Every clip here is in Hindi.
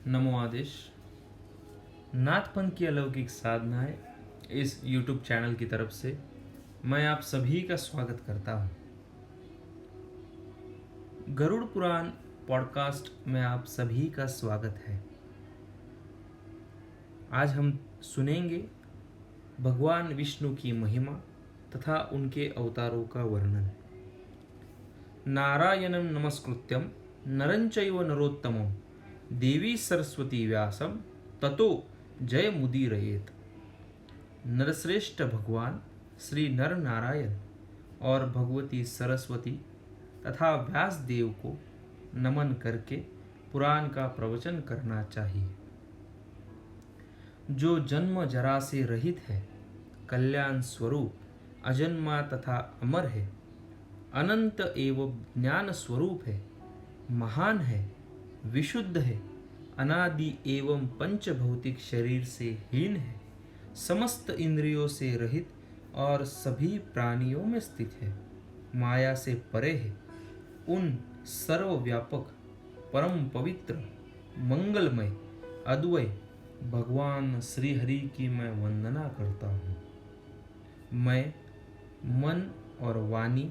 नमो आदेश। नाथपंथ की अलौकिक साधनाएं इस YouTube चैनल की तरफ से मैं आप सभी का स्वागत करता हूं। गरुड़ पुराण पॉडकास्ट में आप सभी का स्वागत है। आज हम सुनेंगे भगवान विष्णु की महिमा तथा उनके अवतारों का वर्णन। नारायणं नमस्कृत्यं नरं चैव नरोत्तमं देवी सरस्वती व्यासं ततो जय मुदीरयेत। नरश्रेष्ठ भगवान श्री नर नारायण और भगवती सरस्वती तथा व्यास देव को नमन करके पुराण का प्रवचन करना चाहिए। जो जन्म जरा से रहित है, कल्याण स्वरूप, अजन्मा तथा अमर है, अनंत एवं ज्ञान स्वरूप है, महान है, विशुद्ध है, अनादि एवं पंचभौतिक शरीर से हीन है, समस्त इंद्रियों से रहित और सभी प्राणियों में स्थित है, माया से परे है, उन सर्वव्यापक, परम पवित्र, मंगलमय, अद्वय भगवान श्री हरि की मैं वंदना करता हूँ। मैं मन और वाणी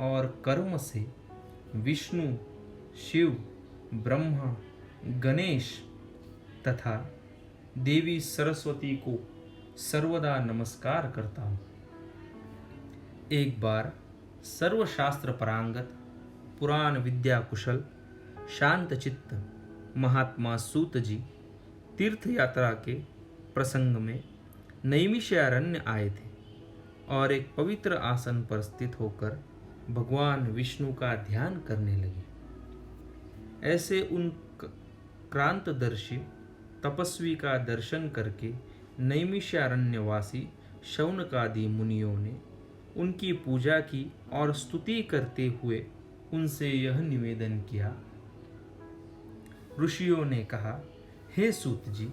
और कर्म से विष्णु, शिव, ब्रह्मा, गणेश तथा देवी सरस्वती को सर्वदा नमस्कार करता हूँ। एक बार सर्वशास्त्र परांगत, पुराण विद्या कुशल, शांत चित्त महात्मा सूत जी तीर्थ यात्रा के प्रसंग में नैमिषारण्य आए थे और एक पवित्र आसन पर स्थित होकर भगवान विष्णु का ध्यान करने लगे। ऐसे उन क्रांतदर्शी तपस्वी का दर्शन करके नैमिषारण्यवासी शौनकादि मुनियों ने उनकी पूजा की और स्तुति करते हुए उनसे यह निवेदन किया। ऋषियों ने कहा, हे सूत जी,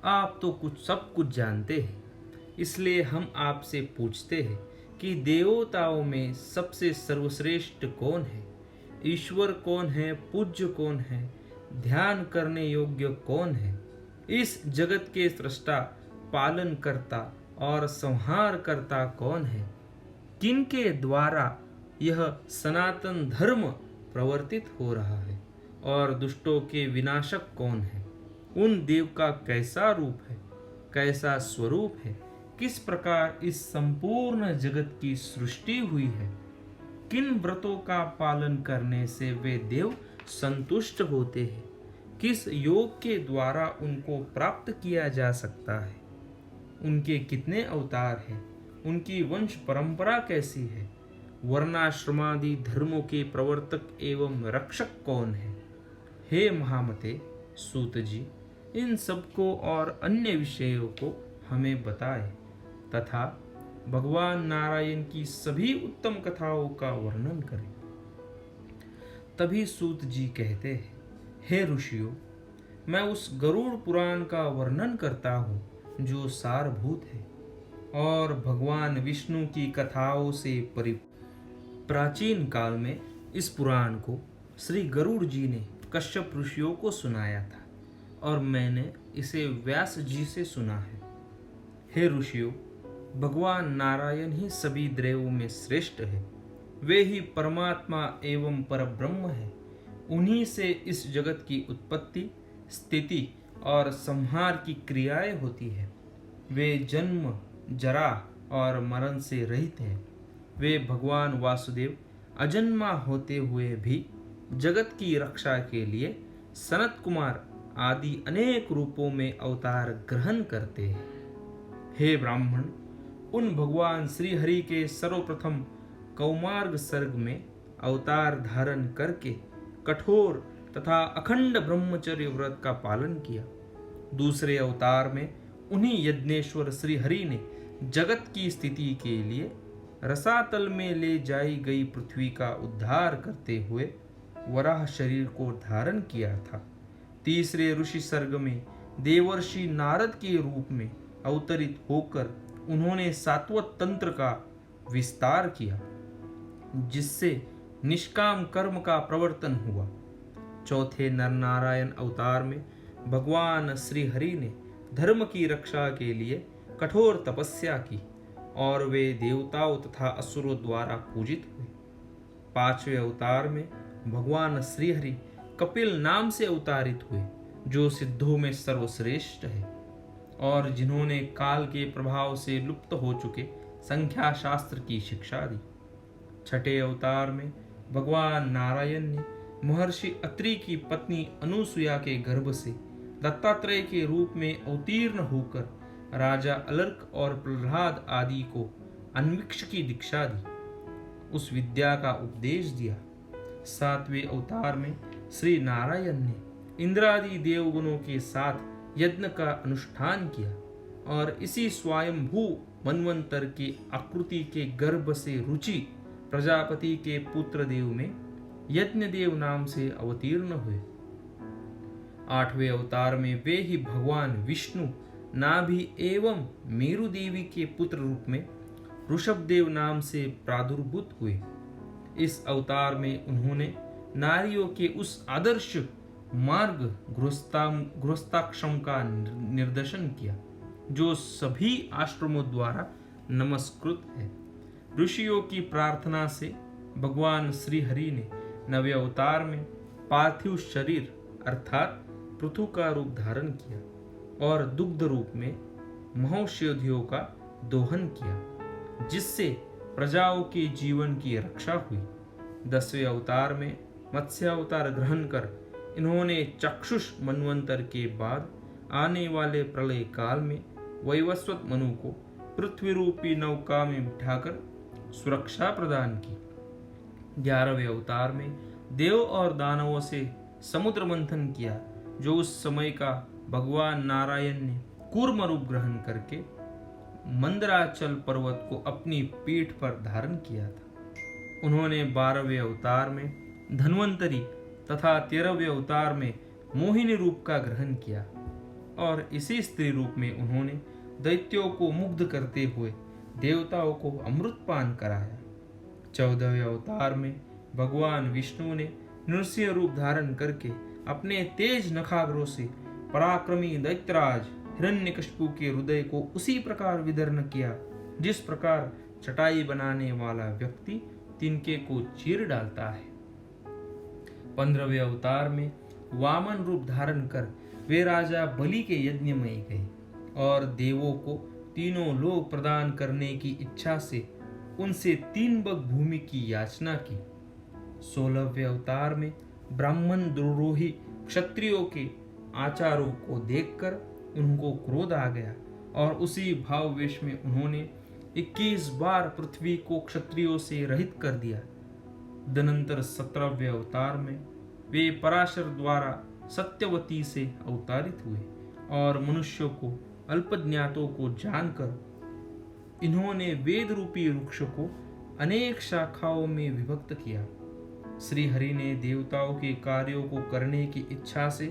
आप तो सब कुछ जानते हैं, इसलिए हम आपसे पूछते हैं कि देवताओं में सबसे सर्वश्रेष्ठ कौन है, ईश्वर कौन है, पूज्य कौन है, ध्यान करने योग्य कौन है, इस जगत के सृष्टा, पालन करता और संहार करता कौन है, किनके द्वारा यह सनातन धर्म प्रवर्तित हो रहा है और दुष्टों के विनाशक कौन है, उन देव का कैसा रूप है, कैसा स्वरूप है, किस प्रकार इस संपूर्ण जगत की सृष्टि हुई है, किन व्रतों का पालन करने से वे देव संतुष्ट होते हैं, किस योग के द्वारा उनको प्राप्त किया जा सकता है, उनके कितने अवतार हैं, उनकी वंश परंपरा कैसी है, वर्णाश्रमादि धर्मों के प्रवर्तक एवं रक्षक कौन है। हे महामते सूत जी, इन सबको और अन्य विषयों को हमें बताएं तथा भगवान नारायण की सभी उत्तम कथाओं का वर्णन करें। तभी सूत जी कहते हैं, हे ऋषियों, मैं उस गरुड़ पुराण का वर्णन करता हूँ जो सारभूत है और भगवान विष्णु की कथाओं से प्राचीन काल में इस पुराण को श्री गरुड़ जी ने कश्यप ऋषियों को सुनाया था और मैंने इसे व्यास जी से सुना है। हे ऋषियों, भगवान नारायण ही सभी देवों में श्रेष्ठ है, वे ही परमात्मा एवं परब्रह्म है। उन्हीं से इस जगत की उत्पत्ति, स्थिति और संहार की क्रियाएं होती है। वे जन्म, जरा और मरण से रहित हैं। वे भगवान वासुदेव अजन्मा होते हुए भी जगत की रक्षा के लिए सनत कुमार आदि अनेक रूपों में अवतार ग्रहण करते हैं। हे ब्राह्मण, उन भगवान श्री हरि के सर्वप्रथम कौमार्ग सर्ग में अवतार धारण करके कठोर तथा अखंड ब्रह्मचर्य व्रत का पालन किया। दूसरे अवतार में उन्हीं यज्ञेश्वर श्री हरि ने जगत की स्थिति के लिए रसातल में ले जाई गई पृथ्वी का उद्धार करते हुए वराह शरीर को धारण किया था। तीसरे ऋषि सर्ग में देवर्षि नारद के रूप में अवतरित होकर उन्होंने सात्वत तंत्र का विस्तार किया, जिससे निष्काम कर्म का प्रवर्तन हुआ। चौथे नरनारायण अवतार में भगवान श्री हरि ने धर्म की रक्षा के लिए कठोर तपस्या की और वे देवताओं तथा असुरों द्वारा पूजित हुए। पांचवें अवतार में भगवान श्रीहरि कपिल नाम से अवतारित हुए, जो सिद्धों में सर्वश्रेष्ठ है और जिन्होंने काल के प्रभाव से लुप्त हो चुके संख्या शास्त्र की शिक्षा दी। छठे अवतार में भगवान नारायण ने महर्षि अत्रि की पत्नी अनुसुया के गर्भ से दत्तात्रेय के रूप में अवतीर्ण होकर राजा अलर्क और प्रहलाद आदि को अन्वीक्ष की दीक्षा दी, उस विद्या का उपदेश दिया। सातवें अवतार में श्री नारायण ने इंद्रादि देवगुणों के साथ यज्ञ का अनुष्ठान किया और इसी स्वयंभू मनवंतर के आकृति के गर्भ से रुचि प्रजापति के पुत्र देव में यज्ञदेव नाम से अवतीर्ण हुए। आठवें अवतार में वे ही भगवान विष्णु नाभि एवं मेरु देवी के पुत्र रूप में ऋषभदेव नाम से प्रादुर्भूत हुए। इस अवतार में उन्होंने नारियों के उस आदर्श मार्ग गृहस्थाश्रम का निर्देशन किया जो सभी आश्रमों द्वारा नमस्कृत है। ऋषियों की प्रार्थना से भगवान श्री हरि ने नवे अवतार में पार्थिव शरीर अर्थात पृथु का रूप धारण किया और दुग्ध रूप में महौषधियों का दोहन किया, जिससे प्रजाओं के जीवन की रक्षा हुई। दसवें अवतार में मत्स्य अवतार ग्रहण कर इन्होंने चक्षुष मनवंतर के बाद आने वाले प्रलय काल में वैवस्वत मनु को पृथ्वी रूपी नौका में बिठाकर सुरक्षा प्रदान की। 11वें अवतार में देव और दानवों से समुद्र मंथन किया, जो उस समय का भगवान नारायण ने कूर्म रूप ग्रहण करके मंदराचल पर्वत को अपनी पीठ पर धारण किया था। उन्होंने 12वें अवतार में धन्वंतरी तथा 13वें अवतार में मोहिनी रूप का ग्रहण किया और इसी स्त्री रूप में उन्होंने दैत्यों को मुग्ध करते हुए देवताओं को अमृतपान कराया। 14वें अवतार में भगवान विष्णु ने नृसिंह रूप धारण करके अपने तेज नखाग्रों से पराक्रमी दैत्यराज हिरण्यकशिपु के हृदय को उसी प्रकार विदीर्ण किया जिस प्रकार चटाई बनाने वाला व्यक्ति तिनके को चीर डालता है। 15वें अवतार में वामन रूप धारण कर वे राजा बलि के यज्ञ में गए और देवों को तीनों लोक प्रदान करने की इच्छा से उनसे 3 बग भूमि की याचना की। 16वें अवतार में ब्राह्मण द्रोही क्षत्रियों के आचारों को देखकर उनको क्रोध आ गया और उसी भाववेश में उन्होंने 21 बार पृथ्वी को क्षत्रियों से रहित कर दिया। तदनंतर 17वें अवतार में वे पराशर द्वारा सत्यवती से अवतारित हुए और मनुष्यों को अल्पज्ञातों को जानकर इन्होंने वेद रूपी वृक्ष को अनेक शाखाओं में विभक्त किया। श्री हरि ने देवताओं के कार्यों को करने की इच्छा से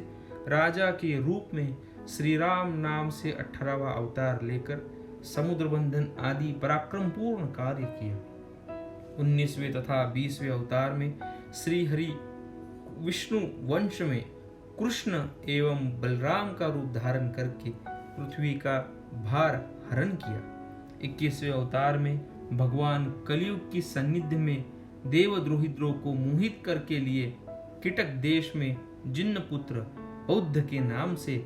राजा के रूप में श्री राम नाम से 18वां अवतार लेकर समुद्र बंधन आदि पराक्रमपूर्ण कार्य किया। 19वें तथा 20वें अवतार में श्री हरि विष्णु वंश में कृष्ण एवं बलराम का रूप धारण करके पृथ्वी का भार हरण किया। 21वें अवतार में भगवान कलयुग की सन्निधि में देवद्रोहित्रों को मोहित करके लिए किटक देश में जिन्न पुत्र बौद्ध के नाम से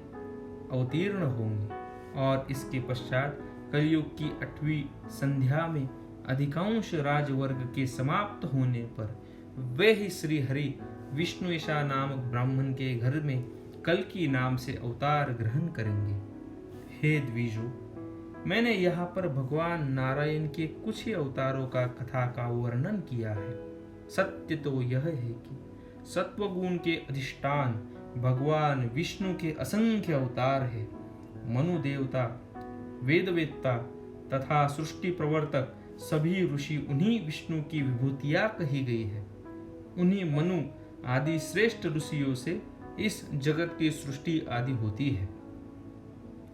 अवतीर्ण होंगे और इसके पश्चात कलयुग की 8वीं संध्या में अधिकांश राजवर्ग के समाप्त होने पर वे ही श्री हरि विष्णुएशा नामक ब्राह्मण के घर में कल्कि नाम से अवतार ग्रहण करेंगे। हे द्विजो, मैंने यहाँ पर भगवान नारायण के कुछ ही अवतारों का कथा का वर्णन किया है। सत्य तो यह है कि सत्वगुण के अधिष्ठान भगवान विष्णु के असंख्य अवतार है। मनु देवता, वेदवेत्ता तथा सृष्टि प्रवर्तक सभी ऋषि उन्हीं विष्णु की विभूतियां कही गई है। उन्हीं मनु आदि श्रेष्ठ ऋषियों से इस जगत की सृष्टि आदि होती है।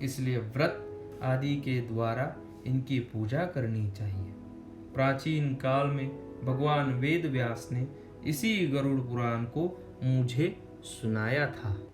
इसलिए व्रत आदि के द्वारा इनकी पूजा करनी चाहिए। प्राचीन काल में भगवान वेद व्यास ने इसी गरुड़ पुराण को मुझे सुनाया था।